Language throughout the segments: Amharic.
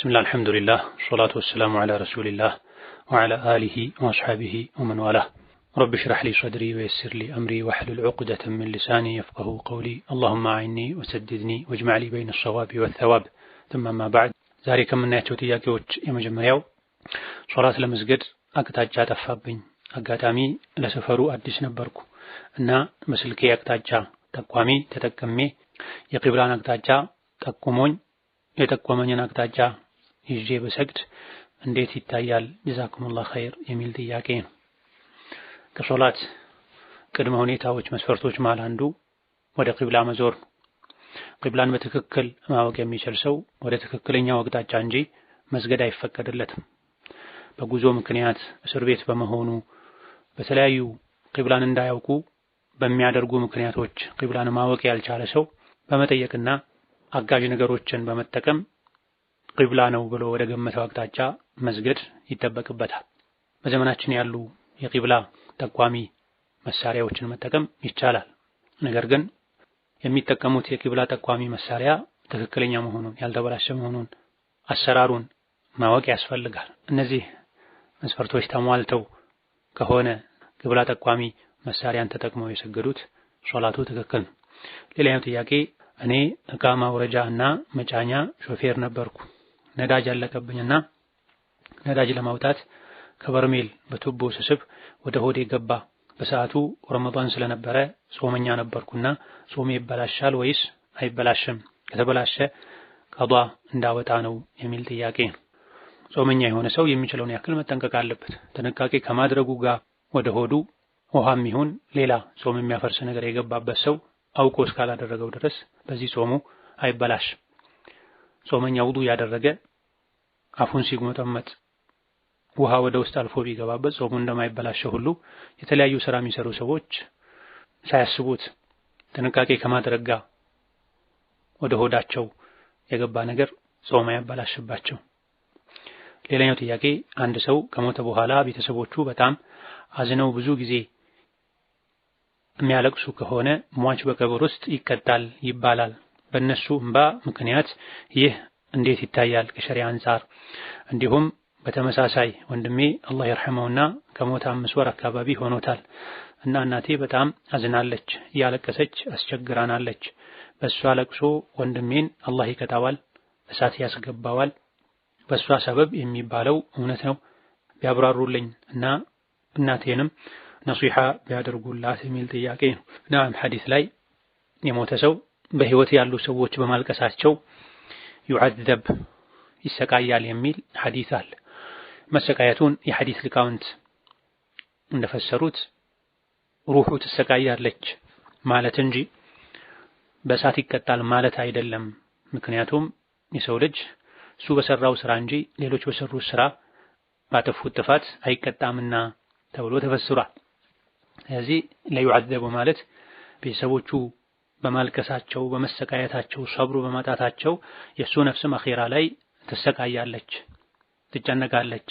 بسم الله الحمد لله والصلاة والسلام على رسول الله وعلى آله وأصحابه ومن والاه رب اشرح لي صدري ويسر لي أمري واحلل عقدة من لساني يفقهوا قولي اللهم أعني وسددني واجمع لي بين الصواب والثواب ثم ما بعد ዛሬ ከምናያቸው ጥያቄዎች የመጀመሪያው ሶላት ለመስገድ አቅጣጫ ጠፋብኝ አጋጣሚ ለሰፈሩ አዲስ ነበርኩ እና በስልኬ አቅጣጫ ጠቋሚ ተጠቅሜ የቂብላን አቅጣጫ ጠቁሞኝ የጠቆመኝን አቅጣጫ ይዤ በሰግድ እንዴት ይታያል ጀዛኩሙላህ ኸይር የሚል ጥያቄ ነው። ከሶላት ቅድመ ሁኔታዎች መስፈርቶች መሃል አንዱ ወደ ቂብላ መዞር ነው። ቂብላን በትክክል ማወቅ የሚችል ሰው ወደ ትክክለኛው አቅጣጫ እንጂ መስገድ አይፈቀድለትም። በጉዞ ምክንያት እስር ቤት በመሆኑ በተለያዩ ቂብላን እንዳያውቁ በሚያደርጉ ምክንያቶች ቂብላን ማወቅ ያልቻለ ሰው በመጠየቅና አጋዥ ነገሮችን በመጠቀም ቂብላ ነው ብሎ ወደ ገመተው አቅጣጫ መስገድ ይጠበቅበታል። በዘመናችን ያሉ የቂብላ ጠቋሚ መሳሪያዎችን መጠቀም ይቻላል። ነገር ግን የሚጠቀሙት የቂብላ ጠቋሚ መሳሪያ ትክክለኛ መሆኑን ያልተበላሸ መሆኑን አሰራሩን ማወቅ ያስፈልጋል። እነዚህ መስፈርቶች ተሟልተው ከሆነ ቂብላ ጠቋሚ መሳሪያን ተጠቅመው የሰገዱት ሶላቱ ትክክል ነው። ሌላኛው ጥያቄ እኔ እቃ ማውረጃ እና መጫኛ ሾፌር ነበርኩ። ነዳጅ አለቀብኝና ነዳጅ ለማውጣት ከበርሜል በቱቦ ስስብ ወደ ሆዴ ገባ። በሰዓቱ ረመዳን ስለነበረ ጾመኛ ነበርኩና ጾሜ ይበላሻል ወይስ አይበላሽም? ከተበላሸ ቀዷ እንዳወጣ ነው የሚል ጥያቄ ነው። ጾመኛ የሆነ ሰው የሚችለውን ያክል መጠንቀቅ አለበት። ጥንቃቄ ከማድረጉ ጋር ወደ ሆዱ ውሃም ይሁን ሌላ ጾም የሚያፈርስ ነገር የገባበት ሰው አውቆ እስካላደረገው ድረስ በዚህ ጾሙ አይበላሽ። ጾመኛ ውዱ ያደረገ አፉን ሲጉመጠመጥ ውሃ ወደ ውስጥ አልፎ ቢገባበት ጾሙ እንደማይበላሸው ሁሉ የተለያዩ ስራ የሚሰሩ ሰዎች ሳያስቡት ጥንቃቄ ከማድረግ ጋር ወደ ሆዳቸው የገባ ነገር ጾም ያበላሽባቸው። ሌላኛው ጥያቄ አንድ ሰው ከሞተ በኋላ ቤተሰቦቹ በጣም አዝነው ብዙ ጊዜ የሚያለቅሱ ከሆነ ሟች በቀብር ውስጥ ይቀጣል ይባላል። በእነሱ እንባ ምክንያት ይህ እንዴት ይታያል ከሸሪዓ አንፃር? እንዲሁም በተመሳሳይ ወንድሜ አላህ ይርሐመውና ከሞተ 5 ወር አካባቢ ሆኖታል እና እናቴ በጣም አዝናለች፣ እያለቀሰች አስቸግራናለች። በሷ ለቅሶ ወንድሜን አላህ ይቀጣዋል፣ እሳት ያስገባዋል። በሷ ሰበብ የሚባለው እውነት ነው? ቢያብራሩልኝ እና እናቴንም ነሲሃ ቢያደርጉላት የሚል ጥያቄ ነው። ናም ሐዲስ ላይ የሞተ ሰው በህይወት ያሉ ሰዎች በማልቀሳቸው ይዓዘብ ይሰቃያል የሚል ሐዲስ አለ። መሰቃየቱን የሐዲስ ሊቃውንት እንደፈሰሩት ሩሑ ትሰቃያለች ማለት እንጂ በእሳት ይቀጣል ማለት አይደለም። ምክንያቱም የሰው ልጅ እሱ በሰራው ስራ እንጂ ሌሎች በሰሩት ስራ ባጠፉት ጥፋት አይቀጣምና ተብሎ ተፈስሯል። ስለዚህ ለይዓዘቡ ማለት ቤተሰቦቹ በማልቀሳቸው በመሰቃየታቸው ሰብሩ በማጣታቸው የእሱ ነፍስም አኺራ ላይ ትሰቃያለች ትጨነቃለች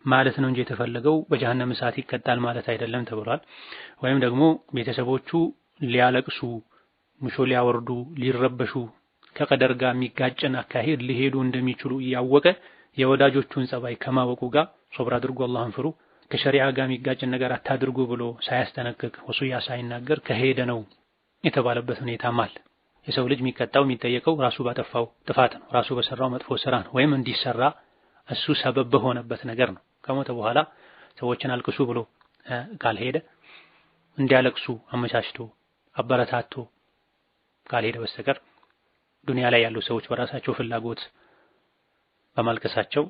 ማለት ነው እንጂ የተፈለገው በጀሃነም እሳት ይቀጣል ማለት አይደለም ተብሏል። ወይም ደግሞ ቤተሰቦቹ ሊያለቅሱ ሙሾ ሊያወርዱ ሊረበሹ ከቀደር ጋር የሚጋጭን አካሄድ ሊሄዱ እንደሚችሉ እያወቀ የወዳጆቹን ጸባይ ከማወቁ ጋር ሶብር አድርጎ አላህን ፍሩ ከሸሪዓ ጋር የሚጋጭን ነገር አታድርጉ ብሎ ሳያስጠነቅቅ ወሱያ ሳይናገር ከሄደ ነው የተባለበት ሁኔታም አለ። የሰው ልጅ የሚቀጣው የሚጠየቀው ራሱ ባጠፋው ጥፋት ነው፣ ራሱ በሰራው መጥፎ ስራ ነው፣ ወይም እንዲሰራ እሱ ሰበብ በሆነበት ነገር ነው። ከሞተ በኋላ ሰዎችን አልቅሱ ብሎ ካልሄደ እንዲያለቅሱ አመቻችቶ አበረታቶ ካልሄደ በስተቀር ዱንያ ላይ ያሉ ሰዎች በራሳቸው ፍላጎት በማልቀሳቸው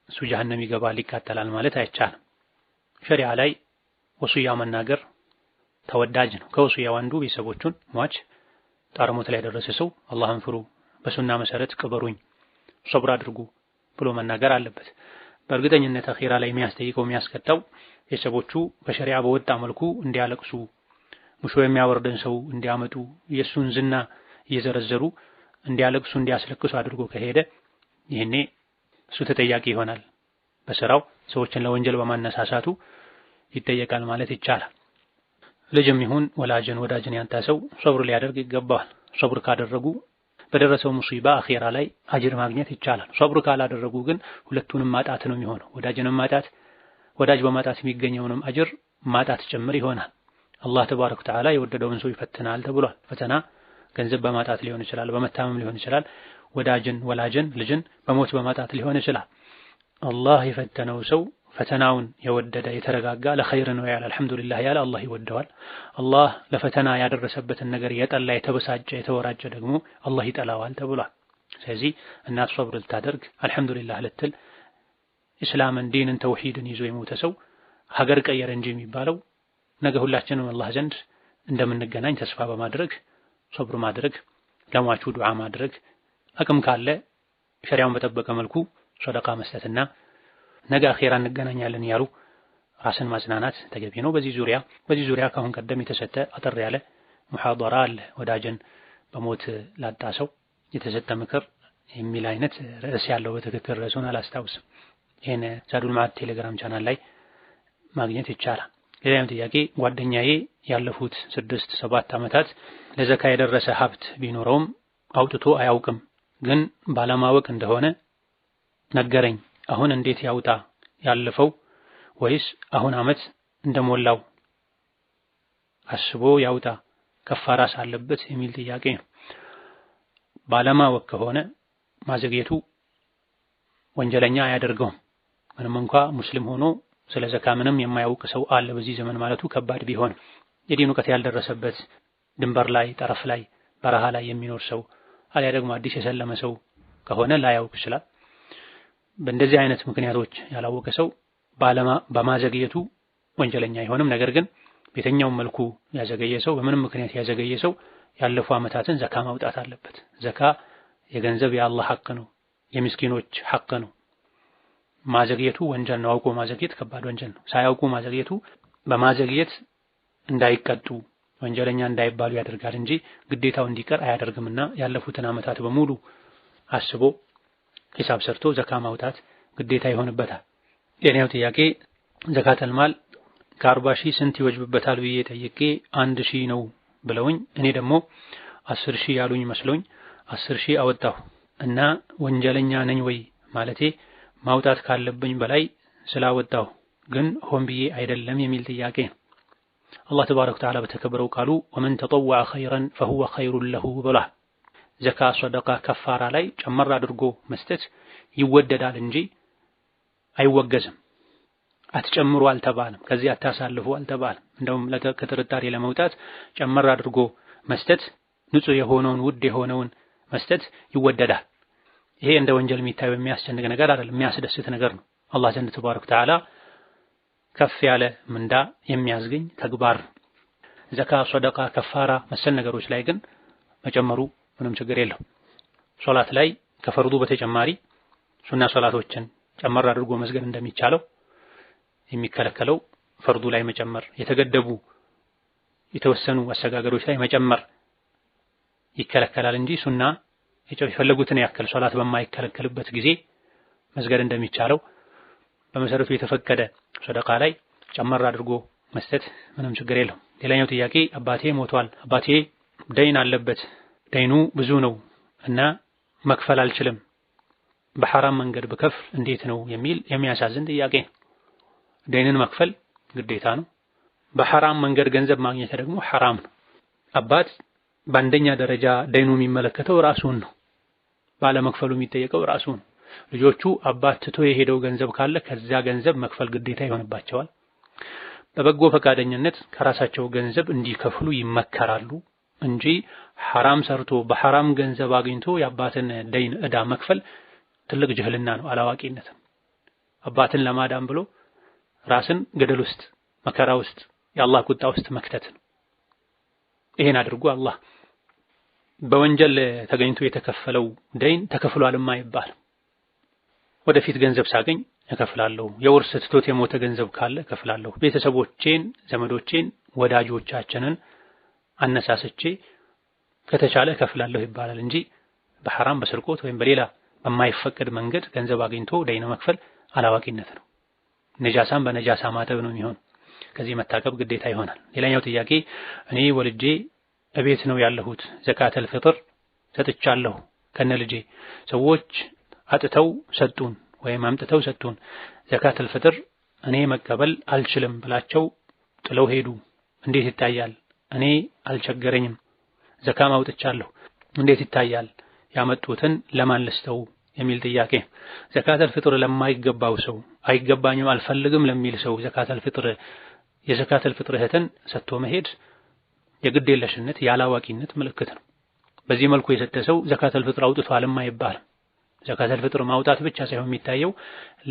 እሱ ጀሃነም ይገባል ይቃጠላል ማለት አይቻልም። ሸሪዓ ላይ ወሱያ መናገር ተወዳጅ ነው። ከወሱያው አንዱ ቤተሰቦቹን ሟች ጣርሞት ላይ ደረሰ ሰው አላህን ፍሩ፣ በሱና መሰረት ቅበሩኝ፣ ሶብር አድርጉ ብሎ መናገር አለበት። በእርግጠኝነት አኺራ ላይ የሚያስጠይቀው የሚያስቀጣው ቤተሰቦቹ በሸሪዓ በወጣ መልኩ እንዲያለቅሱ ሙሾ የሚያወርደን ሰው እንዲያመጡ የሱን ዝና እየዘረዘሩ እንዲያለቅሱ እንዲያስለቅሱ አድርጎ ከሄደ ይሄኔ እሱ ተጠያቂ ይሆናል። በስራው ሰዎችን ለወንጀል በማነሳሳቱ ይጠየቃል ማለት ይቻላል። ልጅም ይሁን ወዳጅን ያንተ ሰው ሶብር ሊያደርግ ይገባዋል። ሶብር ካደረጉ በደረሰው ሙሲባ አኺራ ላይ አጅር ማግኘት ይቻላል። ሶብር ካላደረጉ ግን ሁለቱንም ማጣት ነው የሚሆነው። ወዳጅንም ማጣት፣ ወዳጅ በማጣት የሚገኘውንም አጅር ማጣት ጭምር ይሆናል። አላህ ተባረከ ወተዓላ የወደደውን ሰው ይፈትናል ተብሏል። ፈተና ገንዘብ በማጣት ሊሆን ይችላል፣ በመታመም ሊሆን ይችላል፣ ወላጅን ልጅን በሞት በማጣት ሊሆን ይችላል። አላህ የፈተነው ሰው ፈተናውን የወደደ የተረጋጋ ለኸይር ነው ያለ አልሐምዱሊላህ ያለ አላህ ይወደዋል። አላህ ለፈተና ያደረሰበትን ነገር የጠላ የተበሳጨ የተወራጨ ደግሞ አላህ ይጠላዋል ተብሏል። ስለዚህ እናት ሶብር ልታደርግ አልሐምዱሊላህ ልትል ኢስላምን ዲንን ተውሂድን ይዞ የሞተ ሰው ሀገር ቀየረ እንጂ የሚባለው ነገ ሁላችንም አላህ ዘንድ እንደምንገናኝ ተስፋ በማድረግ ሶብር ማድረግ፣ ለሟቹ ዱዓ ማድረግ፣ አቅም ካለ ሸሪዓውን በጠበቀ መልኩ ሰደቃ መስጠትና ነገ አኺራ እንገናኛለን ያሉ ራስን ማጽናናት ተገቢ ነው። በዚህ ዙሪያ ካሁን ቀደም የተሰጠ አጠር ያለ ሙሐደራ አለ። ወዳጅን በሞት ላጣ ሰው የተሰጠ ምክር የሚል አይነት ርዕስ ያለው በትክክል ርዕሱን አላስታውስም። ይሄን ዛዱል መዓድ ቴሌግራም ቻናል ላይ ማግኘት ይቻላል። ሌላም ጥያቄ ጓደኛዬ ያለፉት 6-7 ዓመታት ለዘካ የደረሰ ሀብት ቢኖረውም አውጥቶ አያውቅም፣ ግን ባለማወቅ እንደሆነ ነገረኝ። አሁን እንዴት ያውጣ? ያለፈው ወይስ አሁን ዓመት እንደሞላው አስቦ ያውጣ? ከፋራስ አለበት የሚል ጥያቄ ነው። ባለማወቅ ከሆነ ማዘግየቱ ወንጀለኛ አያደርገውም። ምንም እንኳ ሙስሊም ሆኖ ስለ ዘካ ምንም የማያውቅ ሰው አለ በዚህ ዘመን ማለቱ ከባድ ቢሆንም የዲን እውቀት ያልደረሰበት ድንበር ላይ ጠረፍ ላይ በረሃ ላይ የሚኖር ሰው አልያ ደግሞ አዲስ የሰለመ ሰው ከሆነ ላያውቅ ይችላል። በእንደዚህ አይነት ምክንያቶች ያላወቀ ሰው በማዘግየቱ ወንጀለኛ አይሆንም። ነገር ግን በየትኛውም መልኩ ያዘገየ ሰው በምንም ምክንያት ያዘገየ ሰው ያለፉ ዓመታትን ዘካ ማውጣት አለበት። ዘካ የገንዘብ የአላህ ሐቅ ነው፣ የምስኪኖች ሐቅ ነው። ማዘግየቱ ወንጀል ነው። አውቆ ማዘግየት ከባድ ወንጀል ነው። ሳያውቁ ማዘግየቱ በማዘግየት እንዳይቀጡ ወንጀለኛ እንዳይባሉ ያደርጋል እንጂ ግዴታው እንዲቀር አያደርግምና ያለፉትን ዓመታት በሙሉ አስቦ ሂሳብ ሰርቶ ዘካ ማውጣት ግዴታ ይሆንበታል። የኔው ጥያቄ ዘካተል ማል ከ40 ሺህ ስንት ይወጅብበታል ብዬ ጠይቄ 1 ሺህ ነው ብለውኝ እኔ ደግሞ 10 ሺህ ያሉኝ መስሎኝ 10 ሺህ አወጣሁ እና ወንጀለኛ ነኝ ወይ ማለቴ ማውጣት ካለብኝ በላይ ስላወጣሁ ግን ሆን ብዬ አይደለም የሚል ጥያቄ ነው። አላህ ተባረከ ወተዓላ በተከበረው ቃሉ ወመን ተጠወዐ ኸይረን ፈሁወ ኸይሩን ለሁ ብሏል። ዘካ ሰደቃ ከፋራ ላይ ጨመር አድርጎ መስጠት ይወደዳል እንጂ አይወገዝም። አትጨምሩ አልተባለም፣ ከዚህ አታሳልፉ አልተባለም። እንደውም ከጥርጣሬ ለመውጣት ጨመር አድርጎ መስጠት ንጹህ የሆነውን ውድ የሆነውን መስጠት ይወደዳል። ይሄ እንደ ወንጀል የሚታየው የሚያስጨንቅ ነገር አይደለም፣ የሚያስደስት ነገር ነው። አላህ ዘንድ ተባረከ ወተዓላ ከፍ ያለ ምንዳ የሚያስገኝ ተግባር። ዘካ ሰደቃ ከፋራ መሰል ነገሮች ላይ ግን መጨመሩ ምንም ችግር የለው። ሶላት ላይ ከፈርዱ በተጨማሪ ሱና ሶላቶችን ጨመር አድርጎ መስገድ እንደሚቻለው የሚከለከለው ፈርዱ ላይ መጨመር፣ የተገደቡ የተወሰኑ አሰጋገዶች ላይ መጨመር ይከለከላል እንጂ ሱና የፈለጉትን ያክል ሶላት በማይከለከልበት ጊዜ መስገድ እንደሚቻለው በመሰረቱ የተፈቀደ ሰደቃ ላይ ጨመር አድርጎ መስጠት ምንም ችግር የለው። ሌላኛው ጥያቄ አባቴ ሞቷል፣ አባቴ ደይን አለበት፣ ደይኑ ብዙ ነው እና መክፈል አልችልም፣ በሐራም መንገድ ብከፍል እንዴት ነው የሚል የሚያሳዝን ጥያቄ። ደይንን መክፈል ግዴታ ነው። በሐራም መንገድ ገንዘብ ማግኘት ደግሞ ሐራም ነው። አባት በአንደኛ ደረጃ ደይኑ የሚመለከተው ራሱን ነው፣ ባለመክፈሉ የሚጠየቀው ራሱ ነው። ልጆቹ አባት ትቶ የሄደው ገንዘብ ካለ ከዚያ ገንዘብ መክፈል ግዴታ ይሆንባቸዋል። በበጎ ፈቃደኝነት ከራሳቸው ገንዘብ እንዲከፍሉ ይመከራሉ እንጂ ሐራም ሰርቶ በሐራም ገንዘብ አግኝቶ የአባትን ደይን ዕዳ መክፈል ትልቅ ጅህልና ነው፣ አላዋቂነት። አባትን ለማዳን ብሎ ራስን ገደል ውስጥ መከራ ውስጥ የአላህ ቁጣ ውስጥ መክተት ነው። ይሄን አድርጎ አላህ በወንጀል ተገኝቶ የተከፈለው ደይን ተከፍሏልማ አይባልም። ወደፊት ገንዘብ ሳገኝ እከፍላለሁ፣ የውርስ ትቶት የሞተ ገንዘብ ካለ እከፍላለሁ፣ ቤተሰቦቼን፣ ዘመዶቼን፣ ወዳጆቻችንን አነሳስቼ ከተቻለ እከፍላለሁ ይባላል እንጂ በሐራም በስርቆት ወይም በሌላ በማይፈቀድ መንገድ ገንዘብ አግኝቶ ደይን መክፈል አላዋቂነት ነው። ነጃሳን በነጃሳ ማጠብ ነው የሚሆን። ከዚህ መታቀብ ግዴታ ይሆናል። ሌላኛው ጥያቄ እኔ ወልጄ እቤት ነው ያለሁት፣ ዘካተል ፍጥር ሰጥቻለሁ ከነ ልጄ ሰዎች አጥተው ሰጡን ወይም አምጥተው ሰጡን ዘካተል ፍጥር እኔ መቀበል አልችልም ብላቸው ጥለው ሄዱ እንዴት ይታያል? እኔ አልቸገረኝም ዘካም አውጥቻለሁ እንዴት ይታያል? ያመጡትን ለማን ልስጠው የሚል ጥያቄ። ዘካተል ፍጥር ለማይገባው ሰው አይገባኝም አልፈልግም ለሚል ሰው ዘካተል ፍጥር የዘካተል ፍጥር እህትን ሰጥቶ መሄድ የግዴለሽነት ያላዋቂነት ምልክት ነው። በዚህ መልኩ የሰጠ ሰው ዘካተል ፍጥር አውጥቷልም አይባልም። ዘካተል ፍጥር ማውጣት ብቻ ሳይሆን የሚታየው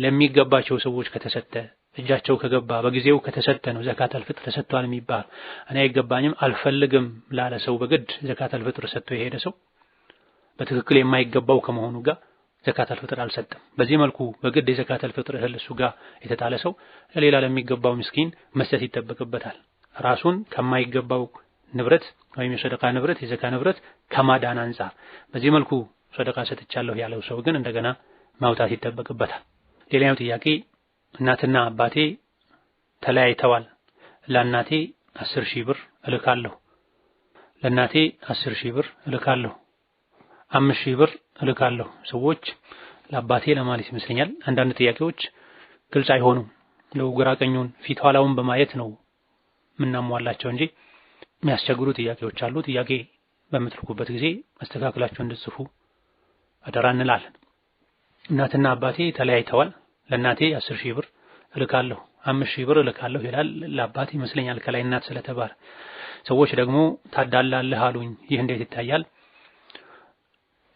ለሚገባቸው ሰዎች ከተሰጠ እጃቸው ከገባ በጊዜው ከተሰጠ ነው ዘካተል ፍጥር ተሰጥቷል የሚባል። እኔ አይገባኝም አልፈልግም ላለ ሰው በግድ ዘካተል ፍጥር ሰጥቶ የሄደ ሰው በትክክል የማይገባው ከመሆኑ ጋር ዘካተል ፍጥር አልሰጠም። በዚህ መልኩ በግድ የዘካተል ፍጥር እህል እሱ ጋር የተጣለ ሰው ለሌላ ለሚገባው ምስኪን መስጠት ይጠበቅበታል። ራሱን ከማይገባው ንብረት ወይም የሰደቃ ንብረት የዘካ ንብረት ከማዳን አንፃር በዚህ መልኩ ሰደቃ ሰጥቻለሁ ያለው ሰው ግን እንደገና ማውጣት ይጠበቅበታል። ሌላኛው ጥያቄ እናትና አባቴ ተለያይተዋል። ለእናቴ 10,000 ብር እልካለሁ፣ ለእናቴ 10,000 ብር እልካለሁ፣ 5,000 ብር እልካለሁ። ሰዎች ለአባቴ ለማለት ይመስለኛል አንዳንድ ጥያቄዎች ግልጽ አይሆኑም። ለግራ ቀኙን ፊት ኋላውን በማየት ነው ምናሟላቸው እንጂ የሚያስቸግሩ ጥያቄዎች አሉ። ጥያቄ በምትልኩበት ጊዜ አስተካክላችሁ እንድትጽፉ አደራ እንላለን። እናትና አባቴ ተለያይተዋል። ለእናቴ 10,000 ብር እልካለሁ፣ 5,000 ብር እልካለሁ ይላል። ለአባቴ ይመስለኛል ከላይ እናት ስለተባለ። ሰዎች ደግሞ ታዳላለህ አሉኝ። ይህ እንዴት ይታያል?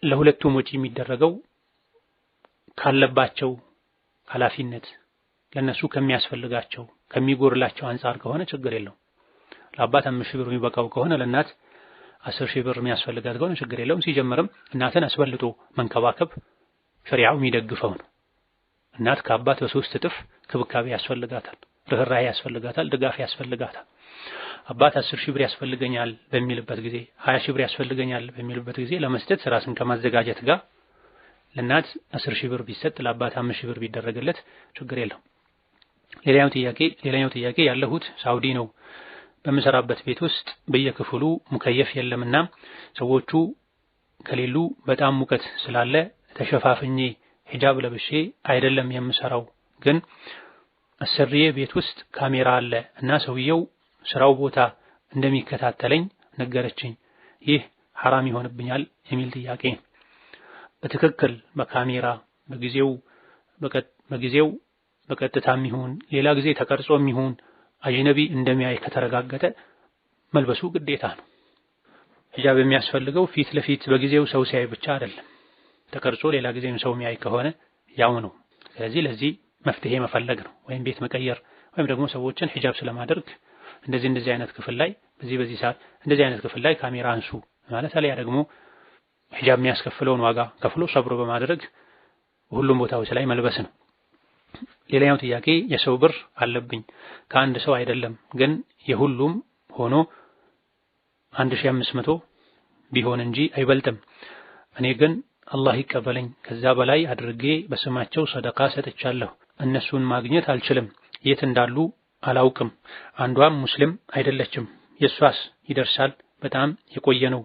ለሁለቱም ወጪ የሚደረገው ካለባቸው ኃላፊነት ለነሱ ከሚያስፈልጋቸው ከሚጎርላቸው አንፃር ከሆነ ችግር የለውም። ለአባት 5,000 ብር የሚበቃው ከሆነ ለእናት 10,000 ብር የሚያስፈልጋት ከሆነ ችግር የለውም። ሲጀመርም እናትን አስበልጦ መንከባከብ ሸሪዓው የሚደግፈው ነው። እናት ከአባት በሶስት እጥፍ ክብካቤ ያስፈልጋታል፣ ርህራሄ ያስፈልጋታል፣ ድጋፍ ያስፈልጋታል። አባት 10,000 ብር ያስፈልገኛል በሚልበት ጊዜ 20,000 ብር ያስፈልገኛል በሚልበት ጊዜ ለመስጠት ራስን ከማዘጋጀት ጋር ለእናት 10,000 ብር ቢሰጥ ለአባት 5,000 ብር ቢደረግለት ችግር የለውም። ሌላኛው ጥያቄ ያለሁት ሳውዲ ነው። በምሰራበት ቤት ውስጥ በየክፍሉ ሙከየፍ የለምና ሰዎቹ ከሌሉ በጣም ሙቀት ስላለ ተሸፋፍኜ ሂጃብ ለብሼ አይደለም የምሰራው፣ ግን አሰሪዬ ቤት ውስጥ ካሜራ አለ እና ሰውየው ስራው ቦታ እንደሚከታተለኝ ነገረችኝ። ይህ ሐራም ይሆንብኛል የሚል ጥያቄ። በትክክል በካሜራ በጊዜው በቀጥታም ይሁን ሌላ ጊዜ ተቀርጾም ይሁን አጅነቢ እንደሚያይ ከተረጋገጠ መልበሱ ግዴታ ነው። ሂጃብ የሚያስፈልገው ፊት ለፊት በጊዜው ሰው ሲያይ ብቻ አይደለም። ተቀርጾ ሌላ ጊዜም ሰው የሚያይ ከሆነ ያው ነው። ስለዚህ ለዚህ መፍትሄ መፈለግ ነው። ወይም ቤት መቀየር ወይም ደግሞ ሰዎችን ሂጃብ ስለማደርግ እንደዚህ አይነት ክፍል ላይ በዚህ ሰዓት እንደዚህ አይነት ክፍል ላይ ካሜራ አንሱ ማለት አለያ ደግሞ ሂጃብ የሚያስከፍለውን ዋጋ ከፍሎ ሰብሮ በማድረግ ሁሉም ቦታዎች ላይ መልበስ ነው። ሌላኛው ጥያቄ የሰው ብር አለብኝ ከአንድ ሰው አይደለም ግን የሁሉም ሆኖ 1500 ቢሆን እንጂ አይበልጥም። እኔ ግን አላህ ይቀበለኝ ከዛ በላይ አድርጌ በስማቸው ሰደቃ ሰጥቻለሁ። እነሱን ማግኘት አልችልም፣ የት እንዳሉ አላውቅም። አንዷም ሙስሊም አይደለችም። የሷስ ይደርሳል? በጣም የቆየ ነው፣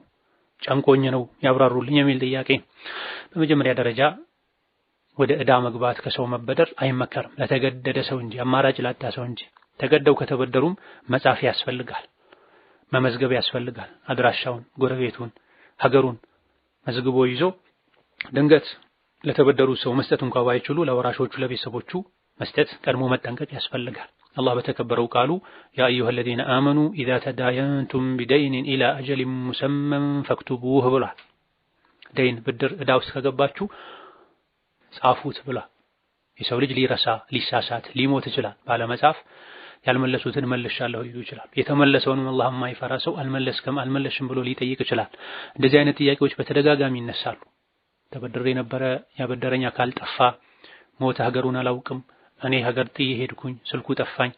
ጨንቆኝ ነው ያብራሩልኝ የሚል ጥያቄ። በመጀመሪያ ደረጃ ወደ ዕዳ መግባት ከሰው መበደር አይመከርም። ለተገደደ ሰው እንጂ አማራጭ ላጣ ሰው እንጂ። ተገደው ከተበደሩም መጻፍ ያስፈልጋል፣ መመዝገብ ያስፈልጋል። አድራሻውን፣ ጎረቤቱን፣ ሀገሩን መዝግቦ ይዞ ድንገት ለተበደሩ ሰው መስጠት እንኳን ባይችሉ ለወራሾቹ ለቤተሰቦቹ መስጠት ቀድሞ መጠንቀቅ ያስፈልጋል። አላህ በተከበረው ቃሉ ያ አዩሀ الذين آمنوا إذا تداينتم بدين إلى أجل مسمى فاكتبوه ብሏል። ደይን ብድር ዕዳ ውስጥ ከገባችሁ ጻፉት ብሏል። የሰው ልጅ ሊረሳ ሊሳሳት ሊሞት ይችላል። ባለመጻፍ ያልመለሱትን መልሻለሁ ሊሉ ይችላል። የተመለሰውንም አላህ የማይፈራ ሰው አልመለስሽም ብሎ ሊጠይቅ ይችላል። እንደዚህ አይነት ጥያቄዎች በተደጋጋሚ ይነሳሉ። ተበድሬ ነበረ ያበደረኝ አካል ጠፋ፣ ሞተ፣ ሀገሩን አላውቅም፣ እኔ ሀገር ጥዬ ሄድኩኝ፣ ስልኩ ጠፋኝ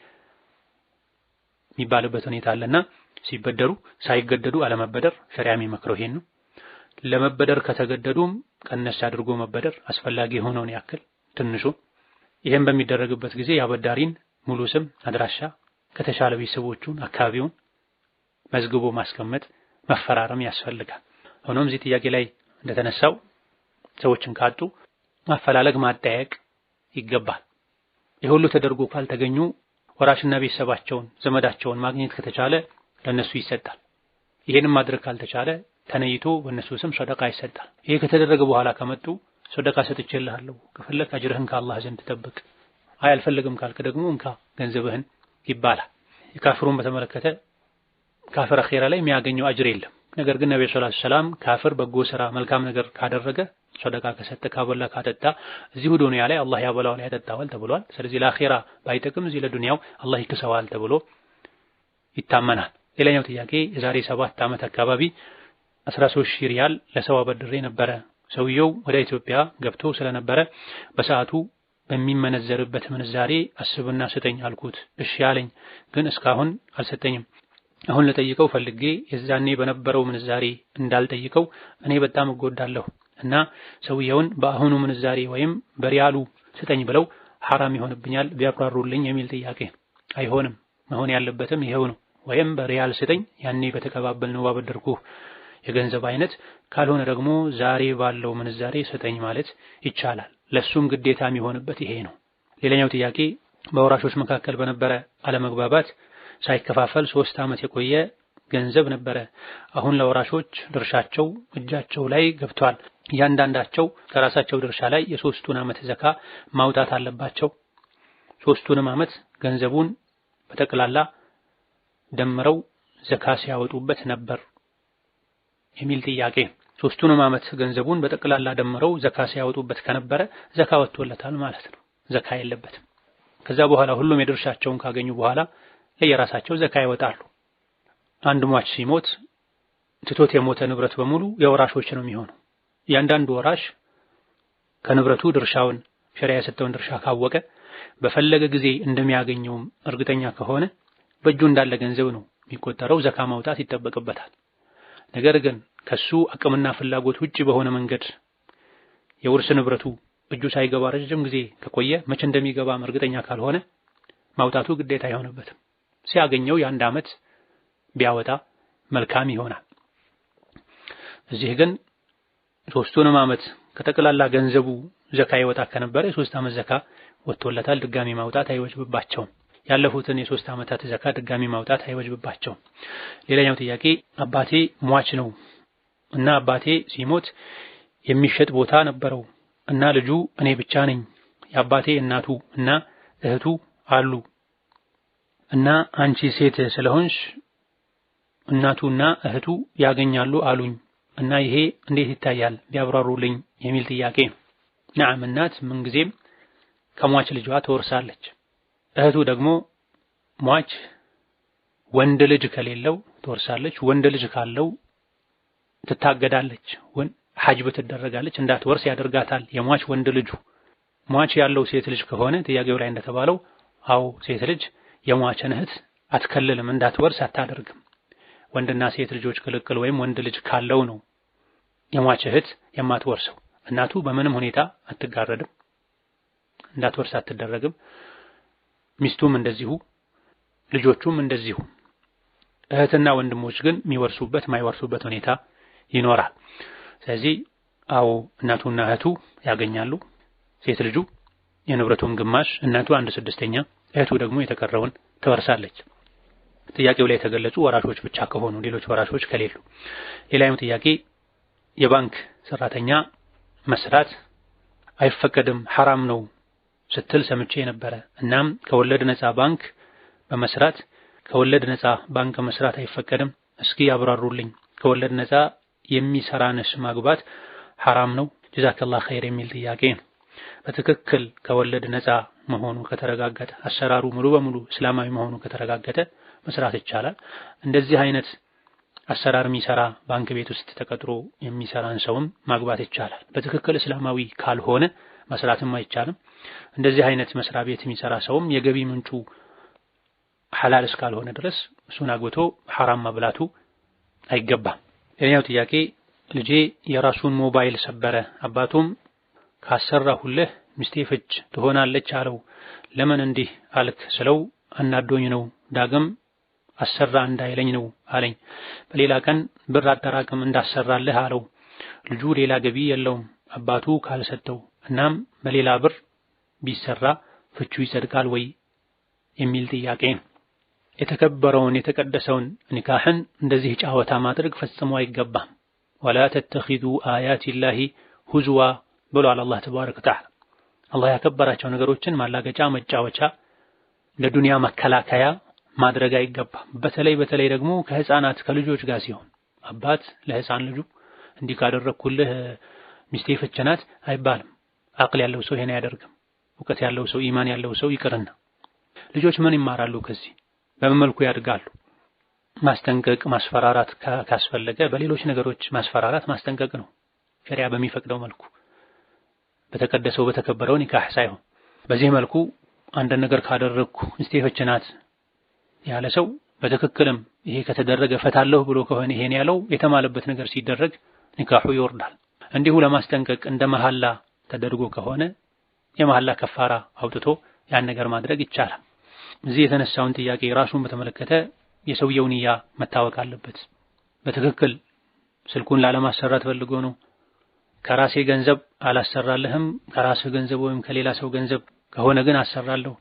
የሚባልበት ሁኔታ አለና ሲበደሩ ሳይገደዱ አለመበደር ሸሪዓ የሚመክረው ይሄን ነው። ለመበደር ከተገደዱም ቀነስ አድርጎ መበደር አስፈላጊ የሆነውን ያክል ትንሹ። ይሄን በሚደረግበት ጊዜ ያበዳሪን ሙሉ ስም፣ አድራሻ፣ ከተሻለ ቤተሰቦቹን፣ አካባቢውን መዝግቦ ማስቀመጥ መፈራረም ያስፈልጋል። ሆኖም እዚህ ጥያቄ ላይ እንደተነሳው ሰዎችን ካጡ ማፈላለግ ማጠያየቅ ይገባል። የሁሉ ተደርጎ ካልተገኙ ወራሽና ቤተሰባቸውን ዘመዳቸውን ማግኘት ከተቻለ ለነሱ ይሰጣል። ይሄንን ማድረግ ካልተቻለ ተነይቶ በእነሱ ስም ሰደቃ ይሰጣል። ይሄ ከተደረገ በኋላ ከመጡ ሰደቃ ሰጥቼልሃለሁ ከፈለክ አጅርህን ከአላህ ዘንድ ጠብቅ፣ አይ አልፈልግም ካልክ ደግሞ እንካ ገንዘብህን ይባላል። የካፍሩን በተመለከተ ካፍር አኺራ ላይ የሚያገኘው አጅር የለም። ነገር ግን ነብዩ ሰለላሁ ዐለይሂ ወሰለም ካፍር በጎ ስራ መልካም ነገር ካደረገ ሰደቃ ከሰጠ ካበላ ካጠጣ እዚሁ ዱንያ ላይ አላህ ያበላዋል ያጠጣዋል ተብሏል። ስለዚህ ለአኺራ ባይጠቅም እዚህ ለዱንያው አላህ ይክሰዋል ተብሎ ይታመናል። ሌላኛው ጥያቄ የዛሬ 7 ዓመት አካባቢ 13000 ሪያል ለሰው አበድሬ ነበረ። ሰውየው ወደ ኢትዮጵያ ገብቶ ስለነበረ በሰዓቱ በሚመነዘርበት ምንዛሬ አስብና ስጠኝ አልኩት። እሺ ያለኝ ግን እስካሁን አልሰጠኝም። አሁን ለጠይቀው ፈልጌ የዛኔ በነበረው ምንዛሬ እንዳልጠይቀው እኔ በጣም እጎዳለሁ እና ሰውየውን በአሁኑ ምንዛሬ ወይም በሪያሉ ስጠኝ ብለው ሐራም ይሆንብኛል ቢያብራሩልኝ የሚል ጥያቄ። አይሆንም፣ መሆን ያለበትም ይሄው ነው። ወይም በሪያል ስጠኝ ያኔ በተቀባበልነው ባበደርኩህ የገንዘብ አይነት፣ ካልሆነ ደግሞ ዛሬ ባለው ምንዛሬ ስጠኝ ማለት ይቻላል። ለሱም ግዴታ የሚሆንበት ይሄ ነው። ሌላኛው ጥያቄ በወራሾች መካከል በነበረ አለመግባባት ሳይከፋፈል 3 ዓመት የቆየ ገንዘብ ነበረ። አሁን ለወራሾች ድርሻቸው እጃቸው ላይ ገብቷል። እያንዳንዳቸው ከራሳቸው ድርሻ ላይ የ3ቱን ዓመት ዘካ ማውጣት አለባቸው። 3ቱንም ዓመት ገንዘቡን በጠቅላላ ደምረው ዘካ ሲያወጡበት ነበር የሚል ጥያቄ። 3ቱንም ዓመት ገንዘቡን በጠቅላላ ደምረው ዘካ ሲያወጡበት ከነበረ ዘካ ወጥቶለታል ማለት ነው። ዘካ የለበትም። ከዛ በኋላ ሁሉም የድርሻቸውን ካገኙ በኋላ ለየራሳቸው ዘካ ይወጣሉ። አንድ ሟች ሲሞት ትቶት የሞተ ንብረት በሙሉ የወራሾች ነው የሚሆነው። እያንዳንዱ ወራሽ ከንብረቱ ድርሻውን ሸሪዓ የሰጠውን ድርሻ ካወቀ በፈለገ ጊዜ እንደሚያገኘውም እርግጠኛ ከሆነ በእጁ እንዳለ ገንዘብ ነው የሚቆጠረው፣ ዘካ ማውጣት ይጠበቅበታል። ነገር ግን ከሱ አቅምና ፍላጎት ውጪ በሆነ መንገድ የውርስ ንብረቱ እጁ ሳይገባ ረጅም ጊዜ ከቆየ መቼ እንደሚገባም እርግጠኛ ካልሆነ ማውጣቱ ግዴታ አይሆንበትም። ሲያገኘው የአንድ ዓመት ቢያወጣ መልካም ይሆናል። እዚህ ግን 3ቱንም ዓመት ከጠቅላላ ገንዘቡ ዘካ ይወጣ ከነበረ የ3 ዓመት ዘካ ወጥቶለታል። ድጋሚ ማውጣት አይወጅብባቸውም። ያለፉትን የ3 ዓመታት ዘካ ድጋሚ ማውጣት አይወጅብባቸውም። ሌላኛው ጥያቄ አባቴ ሟች ነው እና አባቴ ሲሞት የሚሸጥ ቦታ ነበረው እና ልጁ እኔ ብቻ ነኝ። የአባቴ እናቱ እና እህቱ አሉ እና አንቺ ሴት ስለሆንሽ እናቱና እህቱ ያገኛሉ አሉኝ እና ይሄ እንዴት ይታያል ቢያብራሩልኝ የሚል ጥያቄ። ነዓም እናት ምንጊዜም ከሟች ልጇ ትወርሳለች። እህቱ ደግሞ ሟች ወንድ ልጅ ከሌለው ትወርሳለች። ወንድ ልጅ ካለው ትታገዳለች፣ ሐጅብ ትደረጋለች፣ እንዳትወርስ ያደርጋታል የሟች ወንድ ልጁ። ሟች ያለው ሴት ልጅ ከሆነ ጥያቄው ላይ እንደተባለው አው ሴት ልጅ የሟችን እህት አትከልልም፣ እንዳትወርስ አታደርግም። ወንድና ሴት ልጆች ክልክል ወይም ወንድ ልጅ ካለው ነው የሟች እህት የማትወርሰው። እናቱ በምንም ሁኔታ አትጋረድም፣ እንዳትወርስ አትደረግም። ሚስቱም እንደዚሁ፣ ልጆቹም እንደዚሁ። እህትና ወንድሞች ግን የሚወርሱበት ማይወርሱበት ሁኔታ ይኖራል። ስለዚህ አው እናቱና እህቱ ያገኛሉ። ሴት ልጁ የንብረቱን ግማሽ፣ እናቱ 1/6፣ እህቱ ደግሞ የተቀረውን ትወርሳለች። ጥያቄው ላይ የተገለጹ ወራሾች ብቻ ከሆኑ ሌሎች ወራሾች ከሌሉ። ሌላኛው ጥያቄ የባንክ ሰራተኛ መስራት አይፈቀድም ሐራም ነው ስትል ሰምቼ ነበረ። እናም ከወለድ ነፃ ባንክ መስራት አይፈቀድም፣ እስኪ ያብራሩልኝ። ከወለድ ነፃ የሚሰራንስ ማግባት ሐራም ነው? ጀዛከላህ ኸይር የሚል ጥያቄ ነው። በትክክል ከወለድ ነፃ መሆኑ ከተረጋገጠ፣ አሰራሩ ሙሉ በሙሉ እስላማዊ መሆኑ ከተረጋገጠ መስራት ይቻላል። እንደዚህ አይነት አሰራር የሚሰራ ባንክ ቤት ውስጥ ተቀጥሮ የሚሰራን ሰውም ማግባት ይቻላል። በትክክል እስላማዊ ካልሆነ መስራትም አይቻልም። እንደዚህ አይነት መስሪያ ቤት የሚሰራ ሰውም የገቢ ምንጩ ሐላል እስካልሆነ ድረስ እሱን አግብቶ ሐራም መብላቱ አይገባም። ሌላኛው ጥያቄ ልጄ የራሱን ሞባይል ሰበረ፣ አባቱም ካሰራሁልህ ሚስቴ ፍች ትሆናለች አለው። ለምን እንዲህ አልክ ስለው አናዶኝ ነው፣ ዳግም አሰራ እንዳይለኝ ነው አለኝ። በሌላ ቀን ብር አጠራቅም እንዳሰራልህ አለው። ልጁ ሌላ ገቢ የለውም አባቱ ካልሰጠው፣ እናም በሌላ ብር ቢሰራ ፍቹ ይጸድቃል ወይ የሚል ጥያቄ ነው። የተከበረውን የተቀደሰውን ኒካህን እንደዚህ ጫወታ ማድረግ ፈጽሞ አይገባም። ወላ ተተኺዙ አያቲላሂ ሁዝዋ ብሏል አላህ ተባረከ ወተዓላ። አላህ ያከበራቸው ነገሮችን ማላገጫ መጫወቻ ለዱንያ መከላከያ ማድረግ አይገባም። በተለይ ደግሞ ከህፃናት ከልጆች ጋር ሲሆን አባት ለህፃን ልጁ እንዲህ ካደረኩልህ ሚስቴ ፍች ናት አይባልም። አቅል ያለው ሰው ይሄን አያደርግም። እውቀት ያለው ሰው ኢማን ያለው ሰው ይቅርና ልጆች ምን ይማራሉ? ከዚህ በምን መልኩ ያድጋሉ? ማስጠንቀቅ ማስፈራራት ካስፈለገ በሌሎች ነገሮች ማስፈራራት ማስጠንቀቅ ነው፣ ሸሪዓ በሚፈቅደው መልኩ በተቀደሰው በተከበረው ኒካህ ሳይሆን። በዚህ መልኩ አንድ ነገር ካደረግኩ ሚስቴ ፍች ናት ያለ ሰው በትክክልም ይሄ ከተደረገ ፈታለሁ ብሎ ከሆነ ይሄን ያለው የተማለበት ነገር ሲደረግ ኒካሁ ይወርዳል። እንዲሁ ለማስጠንቀቅ እንደ መሐላ ተደርጎ ከሆነ የመሐላ ከፋራ አውጥቶ ያን ነገር ማድረግ ይቻላል። እዚህ የተነሳውን ጥያቄ ራሱን በተመለከተ የሰውየው ንያ መታወቅ አለበት። በትክክል ስልኩን ላለማሰራት ፈልጎ ነው፣ ከራሴ ገንዘብ አላሰራልህም ከራስህ ገንዘብ ወይም ከሌላ ሰው ገንዘብ ከሆነ ግን አሰራለሁ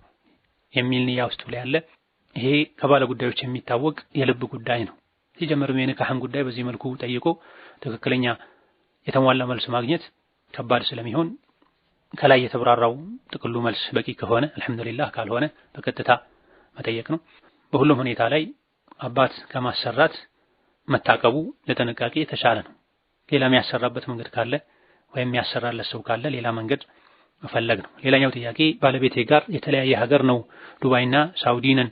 የሚል ንያ ውስጡ ላይ ያለ፣ ይሄ ከባለ ጉዳዮች የሚታወቅ የልብ ጉዳይ ነው። ሲጀምርም የኒካህን ጉዳይ በዚህ መልኩ ጠይቆ ትክክለኛ የተሟላ መልስ ማግኘት ከባድ ስለሚሆን ከላይ የተብራራው ጥቅሉ መልስ በቂ ከሆነ አልሐምዱሊላህ፣ ካልሆነ በቀጥታ መጠየቅ ነው። በሁሉም ሁኔታ ላይ አባት ከማሰራት መታቀቡ ለጥንቃቄ የተሻለ ነው። ሌላ የሚያሰራበት መንገድ ካለ ወይም የሚያሰራለት ሰው ካለ ሌላ መንገድ መፈለግ ነው። ሌላኛው ጥያቄ ባለቤቴ ጋር የተለያየ ሀገር ነው፣ ዱባይና ሳውዲ ነን።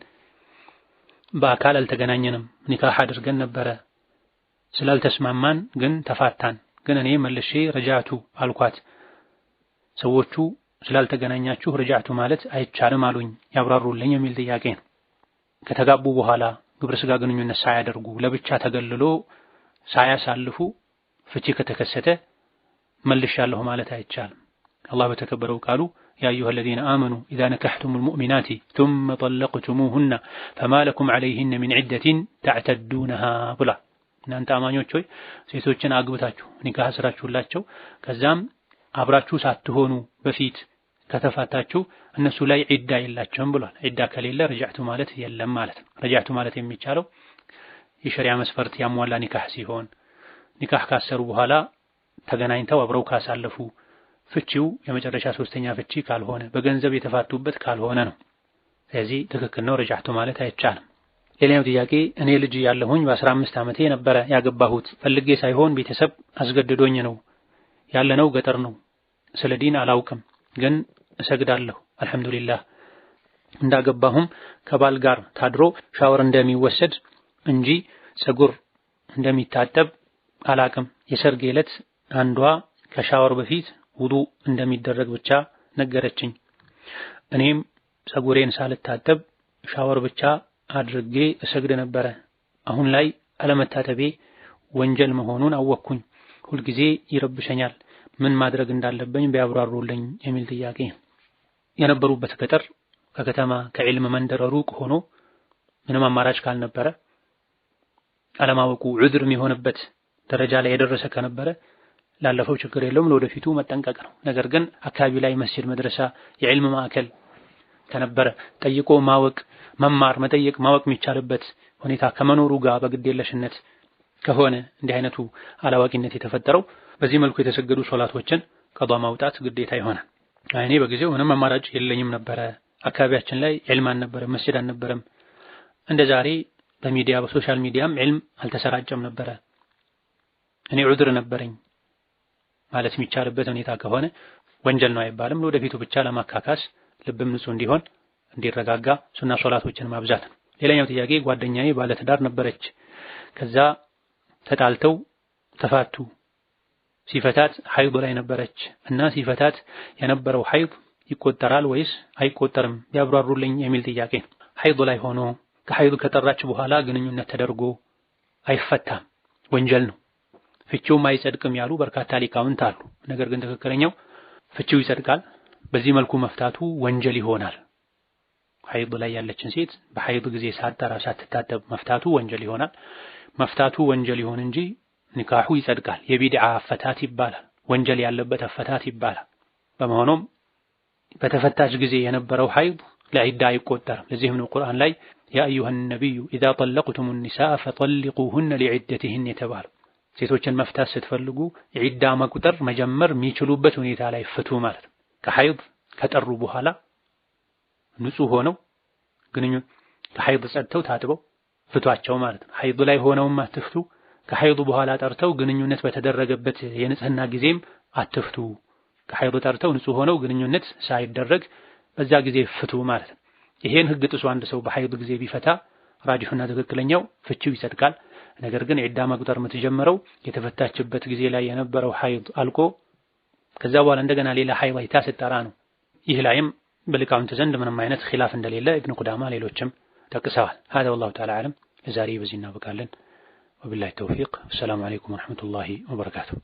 በአካል አልተገናኘንም። ኒካህ አድርገን ነበረ፣ ስላልተስማማን ግን ተፋታን። ግን እኔ መልሼ ረጃቱ አልኳት። ሰዎቹ ስላልተገናኛችሁ ረጃቱ ማለት አይቻልም አሉኝ፣ ያብራሩልኝ የሚል ጥያቄ ነው። ከተጋቡ በኋላ ግብረ ስጋ ግንኙነት ሳያደርጉ ለብቻ ተገልሎ ሳያሳልፉ ፍቺ ከተከሰተ መልሻለሁ ማለት አይቻልም። አላህ በተከበረው ቃሉ ያ አዩሀ الذين آمنوا إذا نكحتم المؤمنات ثم طلقتموهن فما لكم عليهن من عدة تعتدونها ብላ እናንተ አማኞች ሆይ ሴቶችን አግብታችሁ ኒካህ አስራችሁላቸው ከዛም አብራችሁ ሳትሆኑ በፊት ከተፋታችሁ እነሱ ላይ ዒዳ የላቸውም ብሏል። ዒዳ ከሌለ ረጃዕቱ ማለት የለም ማለት ነው። ረጃዕቱ ማለት የሚቻለው የሸሪዓ መስፈርት ያሟላ ኒካህ ሲሆን፣ ኒካህ ካሰሩ በኋላ ተገናኝተው አብረው ካሳለፉ፣ ፍቺው የመጨረሻ ሶስተኛ ፍቺ ካልሆነ፣ በገንዘብ የተፋቱበት ካልሆነ ነው። ስለዚህ ትክክል ነው፣ ረጃዕቱ ማለት አይቻልም። ሌላኛው ጥያቄ እኔ ልጅ ያለሁኝ በ15 ዓመቴ ነበረ ያገባሁት። ፈልጌ ሳይሆን ቤተሰብ አስገድዶኝ ነው። ያለነው ገጠር ነው። ስለ ዲን አላውቅም፣ ግን እሰግዳለሁ አልሐምዱሊላህ። እንዳገባሁም ከባል ጋር ታድሮ ሻወር እንደሚወሰድ እንጂ ፀጉር እንደሚታጠብ አላቅም። የሰርግ ዕለት አንዷ ከሻወር በፊት ውዱእ እንደሚደረግ ብቻ ነገረችኝ። እኔም ፀጉሬን ሳልታጠብ ሻወር ብቻ አድርጌ እሰግድ ነበረ። አሁን ላይ አለመታጠቤ ወንጀል መሆኑን አወቅኩኝ። ሁልጊዜ ይረብሸኛል። ምን ማድረግ እንዳለብኝ ቢያብራሩልኝ የሚል ጥያቄ። የነበሩበት ገጠር ከከተማ ከዕልም መንደር ሩቅ ሆኖ ምንም አማራጭ ካልነበረ አለማወቁ ዑድር የሚሆንበት ደረጃ ላይ የደረሰ ከነበረ ላለፈው ችግር የለውም፣ ለወደፊቱ መጠንቀቅ ነው። ነገር ግን አካባቢ ላይ መስጂድ፣ መድረሳ፣ የዕልም ማዕከል ከነበረ ጠይቆ ማወቅ መማር መጠየቅ ማወቅ የሚቻልበት ሁኔታ ከመኖሩ ጋር በግዴለሽነት ከሆነ እንዲህ አይነቱ አላዋቂነት የተፈጠረው በዚህ መልኩ የተሰገዱ ሶላቶችን ቀዷ ማውጣት ግዴታ ይሆናል። እኔ በጊዜው ምንም አማራጭ የለኝም ነበረ፣ አካባቢያችን ላይ ዕልም አልነበረም፣ መስጂድ አልነበረም፣ እንደ ዛሬ በሚዲያ በሶሻል ሚዲያም ዕልም አልተሰራጨም ነበረ፣ እኔ ዑድር ነበረኝ ማለት የሚቻልበት ሁኔታ ከሆነ ወንጀል ነው አይባልም። ለወደፊቱ ብቻ ለማካካስ ልብም ንጹህ እንዲሆን እንዲረጋጋ ሱና ሶላቶችን ማብዛት ነው። ሌላኛው ጥያቄ ጓደኛዬ ባለትዳር ነበረች፣ ከዛ ተጣልተው ተፋቱ። ሲፈታት ሐይድ ላይ ነበረች እና ሲፈታት የነበረው ሐይድ ይቆጠራል ወይስ አይቆጠርም ያብራሩልኝ የሚል ጥያቄ። ሐይድ ላይ ሆኖ ከሐይድ ከጠራች በኋላ ግንኙነት ተደርጎ አይፈታም፣ ወንጀል ነው። ፍቺውም አይጸድቅም ያሉ በርካታ ሊቃውንት አሉ። ነገር ግን ትክክለኛው ፍቺው ይጸድቃል፣ በዚህ መልኩ መፍታቱ ወንጀል ይሆናል። ሐይድ ላይ ያለችን ሴት በሐይድ ጊዜ ሳትጠራ ሳትታጠብ መፍታቱ ወንጀል ይሆናል። መፍታቱ ወንጀል ይሆን እንጂ ኒካሑ ይጸድቃል። የቢድዓ አፈታት ይባላል። ወንጀል ያለበት አፈታት ይባላል። በመሆኑም በተፈታች ጊዜ የነበረው ሐይድ ለዒዳ አይቆጠርም። ለዚህም ነው ቁርአን ላይ ያ አዩሃ ነቢዩ ኢዛ ጠለቅቱሙ ኒሳአ ፈጠሊቁሁነ ሊዒደቲሂን የተባለው። ሴቶችን መፍታት ስትፈልጉ ዒዳ መቁጠር መጀመር የሚችሉበት ሁኔታ ላይ ፍቱ ማለት ነው። ከሐይድ ከጠሩ በኋላ ንጹህ ሆነው ከሐይድ ጸድተው ታጥበው ፍቷቸው ማለት ነው። ሐይድ ላይ ሆነውም አትፍቱ። ከሐይዱ በኋላ ጠርተው ግንኙነት በተደረገበት የንጽህና ጊዜም አትፍቱ። ከሐይዱ ጠርተው ንጹህ ሆነው ግንኙነት ሳይደረግ በዛ ጊዜ ፍቱ ማለት ነው። ይሄን ህግ ጥሶ አንድ ሰው በሐይዱ ጊዜ ቢፈታ ራጅሑና ትክክለኛው ፍቺው ይጸድቃል። ነገር ግን ዒዳ መቁጠር የምትጀምረው የተፈታችበት ጊዜ ላይ የነበረው ሐይድ አልቆ ከዛ በኋላ እንደገና ሌላ ሐይድ አይታ ስትጠራ ነው። ይህ ላይም በሊቃውንት ዘንድ ምንም አይነት ኺላፍ እንደሌለ ኢብኑ ቁዳማ ሌሎችም ጠቅሰዋል። هذا والله تعالى أعلم። ለዛሬ በዚህ እናበቃለን። وبالله التوفيق. السلام عليكم ورحمة الله وبركاته.